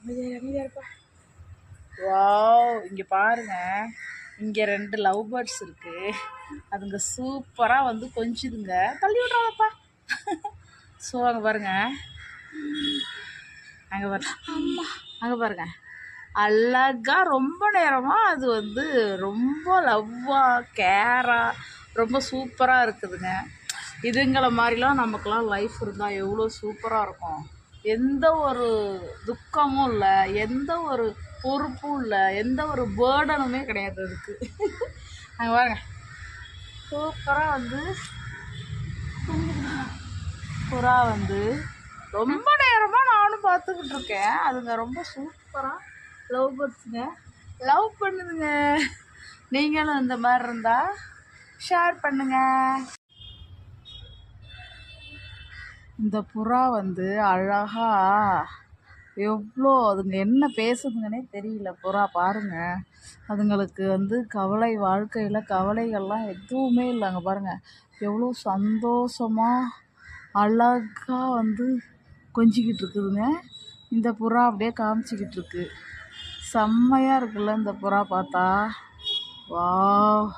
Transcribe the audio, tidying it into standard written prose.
அமைதியாருப்பா. Wow, இங்கே பாருங்க, இங்கே 2 லவ் பேர்ட்ஸ் இருக்கு. அதுங்க சூப்பராக வந்து கொஞ்சுதுங்க. தள்ளி விட்றாதப்பா. ஸோ அங்கே பாருங்க, அங்கே பாருங்க, அங்கே பாருங்க, அழகா ரொம்ப நேரமாக அது வந்து ரொம்ப லவ்வாக கேராக ரொம்ப சூப்பராக இருக்குதுங்க. இதுங்களை மாதிரிலாம் நமக்கெல்லாம் லைஃப் இருந்தால் எவ்வளோ சூப்பராக இருக்கும். எந்த ஒரு துக்கமும் இல்லை, எந்த ஒரு பொறுப்பும் இல்லை, எந்த ஒரு பேர்டனுமே கிடையாது அதுக்கு. அங்கே பாருங்க, சூப்பராக வந்து புறா வந்து ரொம்ப நேரமாக நானும் பார்த்துக்கிட்டு இருக்கேன். அதுங்க ரொம்ப சூப்பராக லவ் பேர்ட்ஸுங்க, லவ் பண்ணுதுங்க. நீங்களும் இந்த மாதிரி இருந்தால் ஷேர் பண்ணுங்க. இந்த புறா வந்து அழகா எவ்வளோ அதுங்க என்ன பேசுதுங்கன்னே தெரியல. புறா பாருங்க, அதுங்களுக்கு வந்து கவலை, வாழ்க்கையில் கவலைகள்லாம் எதுவுமே இல்லைங்க. பாருங்கள் எவ்வளோ சந்தோஷமாக அழகாக வந்து கொஞ்சிக்கிட்டு இருக்குதுங்க. இந்த புறா அப்படியே காமிச்சிக்கிட்டு இருக்கு. செம்மையாக இருக்குல்ல இந்த புறா பார்த்தா. வாவ்.